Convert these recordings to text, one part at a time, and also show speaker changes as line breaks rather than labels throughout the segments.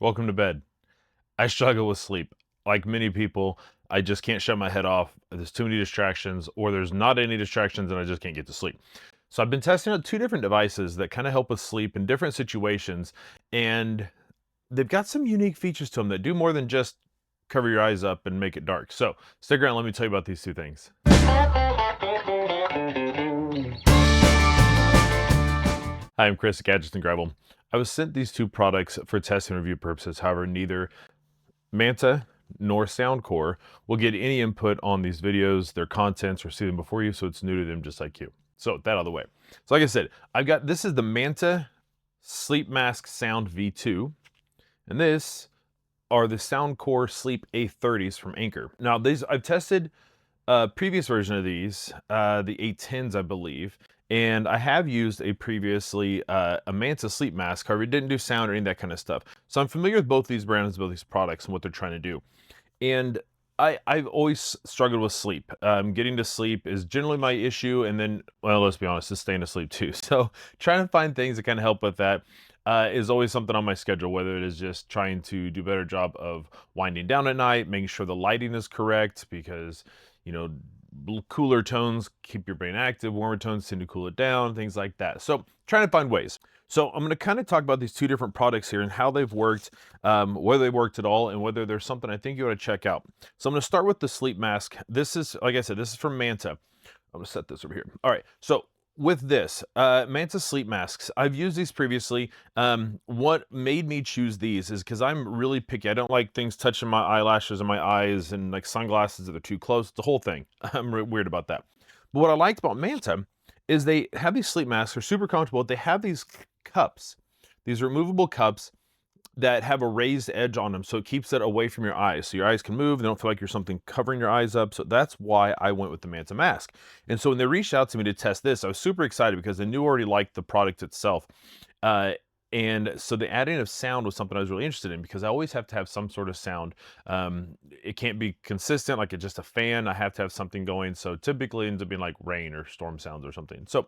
Welcome to bed. I struggle with sleep. Like many people, I just can't shut my head off. There's too many distractions, or there's not any distractions and I just can't get to sleep. So I've been testing out two different devices that kind of help with sleep in different situations, and they've got some unique features to them that do more than just cover your eyes up and make it dark. So stick around, let me tell you about these two things. Hi, I'm Chris at Gadgets and Gravel. I was sent these two products for test and review purposes. However, neither Manta nor Soundcore will get any input on these videos, their contents, or see them before you, so it's new to them just like you. So that out of the way. So like I said, this is the Manta Sleep Mask Sound V2, and this are the Soundcore Sleep A30s from Anker. Now these I've tested a previous version of these, the A10s, I believe, and I have used a previously a Manta sleep mask. However, it didn't do sound or any of that kind of stuff. So I'm familiar with both these brands, both these products, and what they're trying to do. And I've always struggled with sleep. Getting to sleep is generally my issue, and then, well, let's be honest, it's staying asleep too. So trying to find things that kind of help with that is always something on my schedule, whether it is just trying to do a better job of winding down at night, making sure the lighting is correct, because, you know, cooler tones keep your brain active, warmer tones tend to cool it down, things like that. So trying to find ways. So I'm going to kind of talk about these two different products here and how they've worked, whether they worked at all, and whether there's something I think you ought to check out. So I'm going to start with the sleep mask. This is, like I said, this is from Manta. I'm going to set this over here. All right. So with this, Manta sleep masks, I've used these previously. What made me choose these is because I'm really picky. I don't like things touching my eyelashes and my eyes, and like sunglasses that are too close. The whole thing. I'm weird about that. But what I liked about Manta is they have these sleep masks. They're super comfortable. They have these cups, these removable cups that have a raised edge on them, so it keeps it away from your eyes. So your eyes can move, they don't feel like you're something covering your eyes up. So that's why I went with the Manta mask. And so when they reached out to me to test this, I was super excited because I knew already liked the product itself. Uh, and so the adding of sound was something I was really interested in, because I always have to have some sort of sound. It can't be consistent, like it's just a fan. I have to have something going. So typically it ends up being like rain or storm sounds or something. So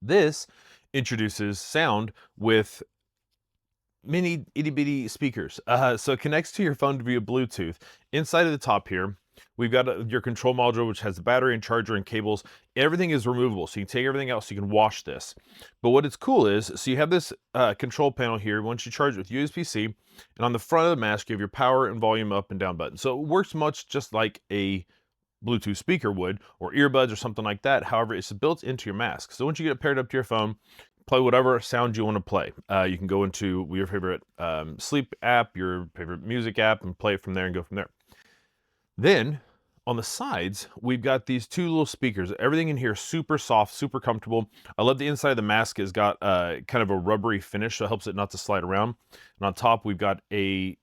this introduces sound with mini itty bitty speakers. So it connects to your phone via Bluetooth. Inside of the top here, we've got your control module, which has the battery and charger and cables. Everything is removable, so you can take everything out, so you can wash this. But what it's cool is, so you have this control panel here. Once you charge it with USB-C, and on the front of the mask, you have your power and volume up and down button. So it works much just like a Bluetooth speaker would, or earbuds or something like that. However, it's built into your mask. So once you get it paired up to your phone, play whatever sound you want to play. You can go into your favorite sleep app, your favorite music app, and play it from there and go from there. Then on the sides, we've got these two little speakers. Everything in here is super soft, super comfortable. I love the inside of the mask has got kind of a rubbery finish, so it helps it not to slide around. And on top, we've got a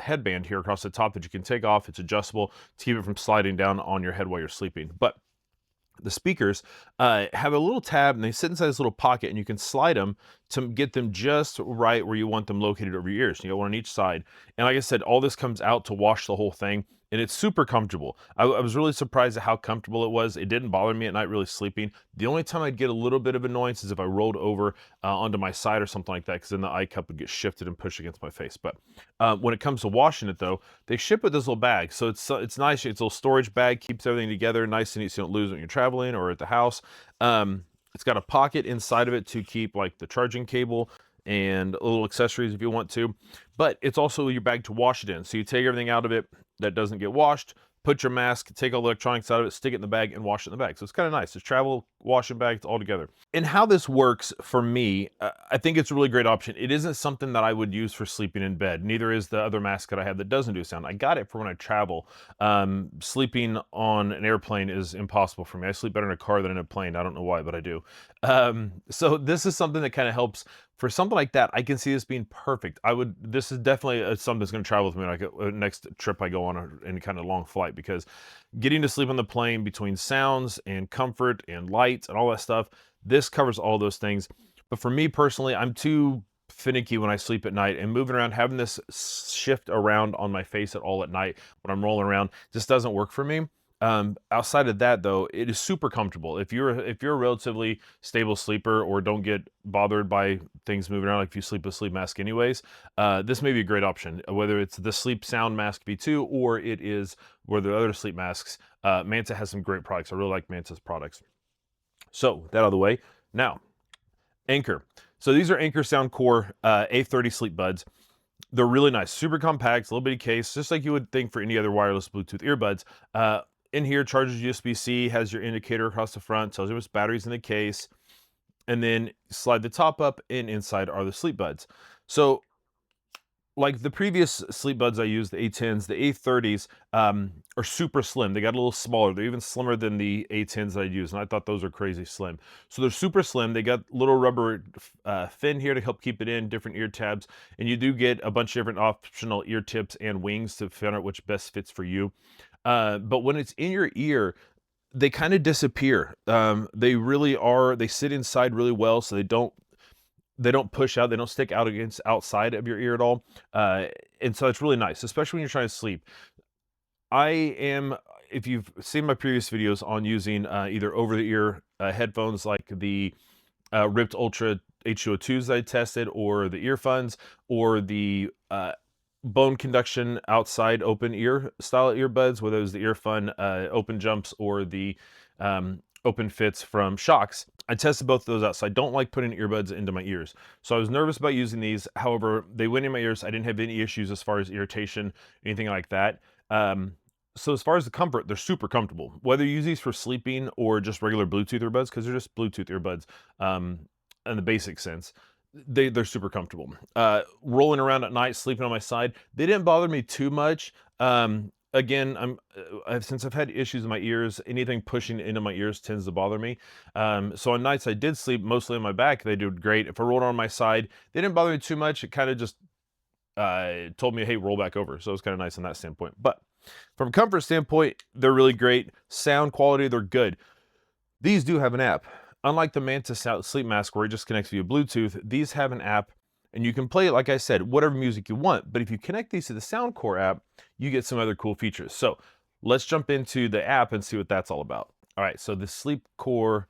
headband here across the top that you can take off. It's adjustable to keep it from sliding down on your head while you're sleeping. But the speakers have a little tab, and they sit inside this little pocket, and you can slide them to get them just right where you want them located over your ears. You got one on each side. And like I said, all this comes out to wash the whole thing, and it's super comfortable. I was really surprised at how comfortable it was. It didn't bother me at night really sleeping. The only time I'd get a little bit of annoyance is if I rolled over onto my side or something like that, because then the eye cup would get shifted and pushed against my face. But when it comes to washing it, though, they ship with this little bag. So it's nice. It's a little storage bag, keeps everything together nice and neat, so you don't lose it when you're traveling or at the house. It's got a pocket inside of it to keep like the charging cable and little accessories if you want to, but it's also your bag to wash it in. So you take everything out of it that doesn't get washed, put your mask, take all the electronics out of it, stick it in the bag, and wash it in the bag. So it's kind of nice. It's travel washing bags all together. And how this works for me, I think it's a really great option. It isn't something that I would use for sleeping in bed. Neither is the other mask that I have that doesn't do sound. I got it for when I travel. Sleeping on an airplane is impossible for me. I sleep better in a car than in a plane. I don't know why, but I do. So this is something that kind of helps. For something like that, I can see this being perfect. This is definitely something that's going to travel with me like next trip I go on any kind of long flight, because getting to sleep on the plane between sounds and comfort and lights and all that stuff, this covers all those things. But for me personally, I'm too finicky when I sleep at night, and moving around, having this shift around on my face at all at night when I'm rolling around just doesn't work for me. Outside of that, though, it is super comfortable. If you're a relatively stable sleeper or don't get bothered by things moving around, like if you sleep with sleep mask anyways, this may be a great option. Whether it's the Sleep Sound Mask V2 or it is where the other sleep masks, Manta has some great products. I really like Manta's products. So that out of the way, now Anker. So these are Anker Soundcore A30 sleep buds. They're really nice, super compact, little bitty case, just like you would think for any other wireless Bluetooth earbuds. In here, charges USB-C, has your indicator across the front, tells you which batteries in the case, and then slide the top up, and inside are the sleep buds. So, like the previous sleep buds I used, the A10s, the A30s are super slim. They got a little smaller. They're even slimmer than the A10s that I used, and I thought those are crazy slim. So they're super slim. They got little rubber fin here to help keep it in, different ear tabs, and you do get a bunch of different optional ear tips and wings to find out which best fits for you. But when it's in your ear, they kind of disappear. They really are. They sit inside really well, so they don't push out, they don't stick out against outside of your ear at all. And so it's really nice, especially when you're trying to sleep. I am, if you've seen my previous videos on using either over-the-ear headphones like the Ripped Ultra H202s that I tested, or the earphones, or the bone conduction outside open ear style earbuds, whether it was the earphone open jumps or the open fits from Shocks. I tested both of those out, so I don't like putting earbuds into my ears. So I was nervous about using these. However, they went in my ears. I didn't have any issues as far as irritation, anything like that. So as far as the comfort, they're super comfortable. Whether you use these for sleeping or just regular Bluetooth earbuds, because they're just Bluetooth earbuds in the basic sense, they're super comfortable. Rolling around at night, sleeping on my side, they didn't bother me too much. Again, since I've had issues in my ears, anything pushing into my ears tends to bother me. So on nights I did sleep mostly on my back, they did great. If I rolled on my side, they didn't bother me too much. It kind of just told me, hey, roll back over. So it was kind of nice on that standpoint. But from a comfort standpoint, they're really great. Sound quality, they're good. These do have an app. Unlike the Manta sleep mask where it just connects via Bluetooth, these have an app, and you can play, like I said, whatever music you want. But if you connect these to the Soundcore app, you get some other cool features. So let's jump into the app and see what that's all about. All right, so the Soundcore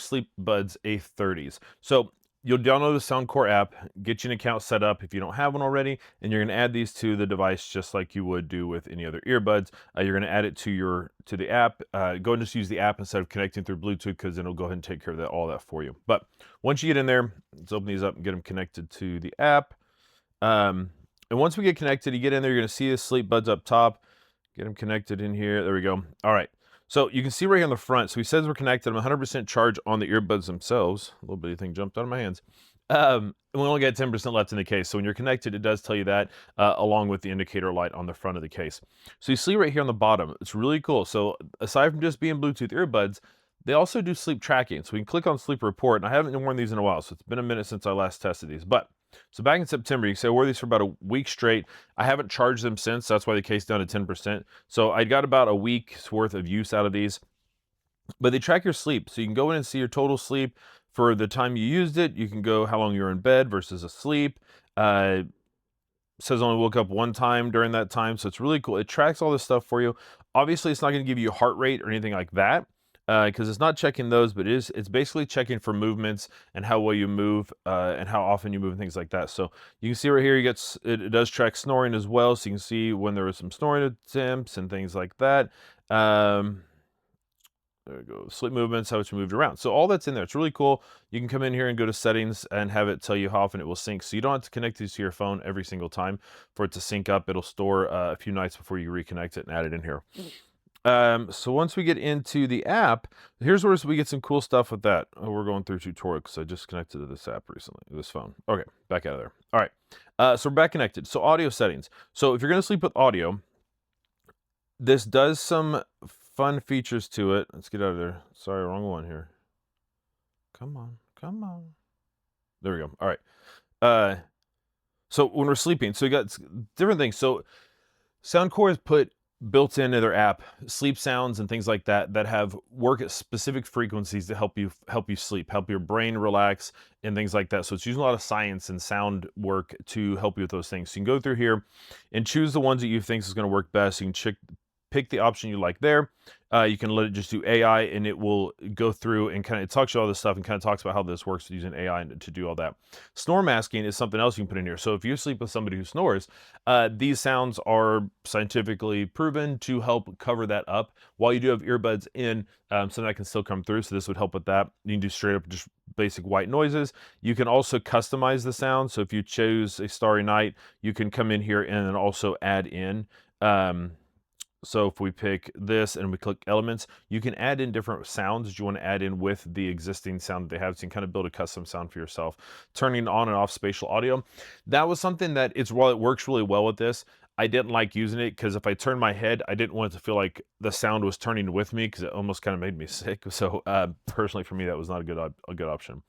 Sleep Buds A30s. So you'll download the Soundcore app, get you an account set up if you don't have one already, and you're going to add these to the device just like you would do with any other earbuds. You're going to add it to the app. Go and just use the app instead of connecting through Bluetooth, because it'll go ahead and take care of all that for you. But once you get in there, let's open these up and get them connected to the app. And once we get connected, you get in there, you're going to see the Sleep Buds up top. Get them connected in here. There we go. All right. So you can see right here on the front, so he says we're connected. I'm 100% charge on the earbuds themselves. A little bitty thing jumped out of my hands. And we only got 10% left in the case. So when you're connected, it does tell you that, along with the indicator light on the front of the case. So you see right here on the bottom, it's really cool. So aside from just being Bluetooth earbuds, they also do sleep tracking. So we can click on Sleep Report, and I haven't worn these in a while, so it's been a minute since I last tested these. But so back in September, you can say I wore these for about a week straight. I haven't charged them since. That's why the case down to 10%. So I got about a week's worth of use out of these. But they track your sleep. So you can go in and see your total sleep for the time you used it. You can go how long you're in bed versus asleep. Says only woke up one time during that time. So it's really cool. It tracks all this stuff for you. Obviously, it's not going to give you heart rate or anything like that, because it's not checking those, but it's basically checking for movements and how well you move, and how often you move and things like that. So you can see right here, it does track snoring as well, so you can see when there was some snoring attempts and things like that. There we go. Sleep movements, how much you moved around. So all that's in there. It's really cool. You can come in here and go to settings and have it tell you how often it will sync. So you don't have to connect these to your phone every single time for it to sync up. It'll store a few nights before you reconnect it and add it in here. So once we get into the app, here's where we get some cool stuff with that. Oh, we're going through tutorial because I just connected to this app recently, this phone. Okay, back out of there. All right, so we're back connected. So audio settings. So if you're going to sleep with audio, this does some fun features to it. Let's get out of there. Sorry, wrong one here. Come on, come on. There we go. All right. So when we're sleeping, so we got different things. So Soundcore has put built into their app sleep sounds and things like that have work at specific frequencies to help you sleep, help your brain relax and things like that. So it's using a lot of science and sound work to help you with those things. So you can go through here and choose the ones that you think is going to work best. You can pick the option you like there. You can let it just do AI, and it will go through and it talks you all this stuff and kind of talks about how this works using AI to do all that. Snore masking is something else you can put in here. So if you sleep with somebody who snores, these sounds are scientifically proven to help cover that up while you do have earbuds in, so that can still come through. So this would help with that. You can do straight up just basic white noises. You can also customize the sound. So if you choose a starry night, you can come in here and then also add in, so if we pick this and we click elements, you can add in different sounds that you want to add in with the existing sound that they have. So you can kind of build a custom sound for yourself. Turning on and off spatial audio. That was something that while it works really well with this, I didn't like using it because if I turned my head, I didn't want it to feel like the sound was turning with me because it almost kind of made me sick. So personally for me, that was not a good option.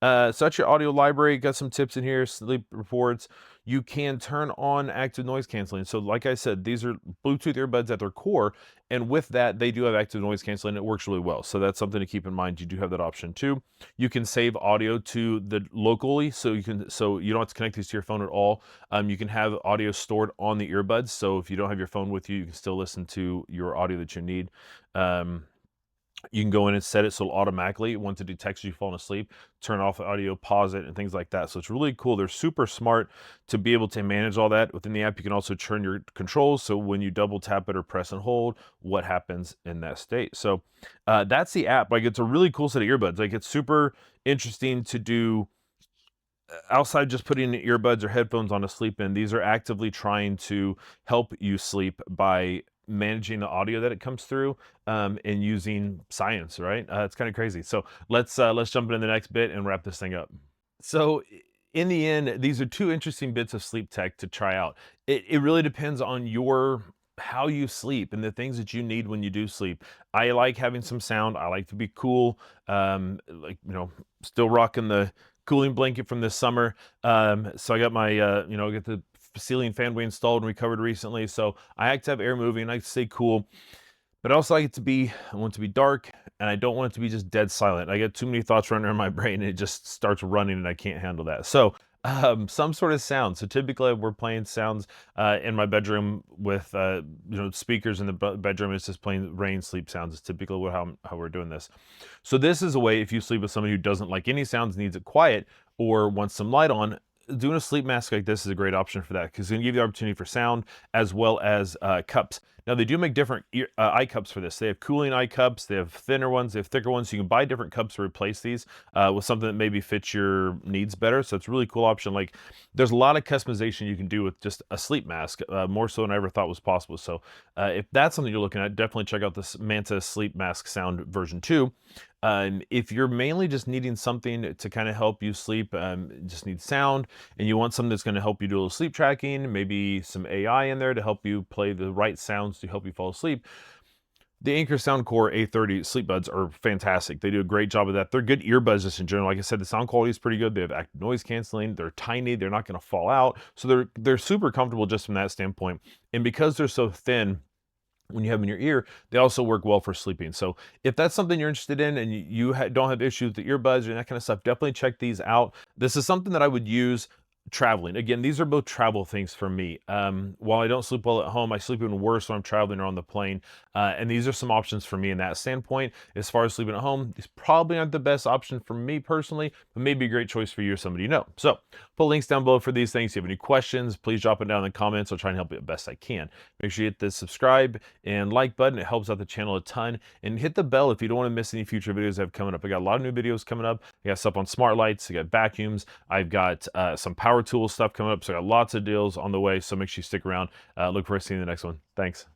So that's your audio library. Got some tips in here, sleep reports. You can turn on active noise canceling. So like I said, these are Bluetooth earbuds at their core. And with that, they do have active noise canceling. It works really well. So that's something to keep in mind. You do have that option too. You can save audio to the locally. So you don't have to connect these to your phone at all. You can have audio stored on the earbuds. So if you don't have your phone with you, you can still listen to your audio that you need. You can go in and set it so it'll automatically, once it detects you falling asleep, turn off the audio, pause it, and things like that. So it's really cool. They're super smart to be able to manage all that. Within the app, you can also turn your controls. So when you double tap it or press and hold, what happens in that state. So that's the app. Like, it's a really cool set of earbuds. Like, it's super interesting to do outside just putting earbuds or headphones on to sleep in. These are actively trying to help you sleep by managing the audio that it comes through, and using science, right? It's kind of crazy. So let's jump into the next bit and wrap this thing up. So in the end, these are two interesting bits of sleep tech to try out. It really depends on how you sleep and the things that you need when you do sleep. I like having some sound. I like to be cool. Still rocking the cooling blanket from this summer. So I got my, get the ceiling fan we installed and recovered recently. So I like to have air moving. I like to stay cool, but I also like it I want it to be dark, and I don't want it to be just dead silent. I get too many thoughts running in my brain and it just starts running and I can't handle that. So some sort of sound. So typically we're playing sounds in my bedroom with speakers in the bedroom. It's just playing rain sleep sounds. It's typically how we're doing this. So this is a way, if you sleep with somebody who doesn't like any sounds, needs it quiet, or wants some light on, doing a sleep mask like this is a great option for that, because it's going to give you the opportunity for sound as well as cups. Now, they do make different eye cups for this. They have cooling eye cups, they have thinner ones, they have thicker ones. So you can buy different cups to replace these with something that maybe fits your needs better. So it's a really cool option. Like, there's a lot of customization you can do with just a sleep mask, more so than I ever thought was possible. So if that's something you're looking at, definitely check out this Manta Sleep Mask Sound version 2. If you're mainly just needing something to kind of help you sleep, just need sound, and you want something that's going to help you do a little sleep tracking, maybe some AI in there to help you play the right sounds to help you fall asleep, the Anker Soundcore A30 sleep buds are fantastic. They do a great job of that. They're good earbuds just in general. Like I said, the sound quality is pretty good. They have active noise canceling. They're tiny. They're not going to fall out. So they're super comfortable just from that standpoint. And because they're so thin, when you have them in your ear, they also work well for sleeping. So if that's something you're interested in and you don't have issues with the earbuds or that kind of stuff, definitely check these out. This is something that I would use traveling. Again, these are both travel things for me. While I don't sleep well at home, I sleep even worse when I'm traveling or on the plane. And these are some options for me in that standpoint. As far as sleeping at home, these probably aren't the best option for me personally, but maybe a great choice for you or somebody you know. So put links down below for these things. If you have any questions, please drop it down in the comments. I'll try and help you the best I can. Make sure you hit the subscribe and like button. It helps out the channel a ton. And hit the bell if you don't want to miss any future videos I have coming up. I got a lot of new videos coming up. I got stuff on smart lights. I got vacuums. I've got some power tool stuff coming up. So I got lots of deals on the way. So make sure you stick around. Look forward to seeing you in the next one. Thanks.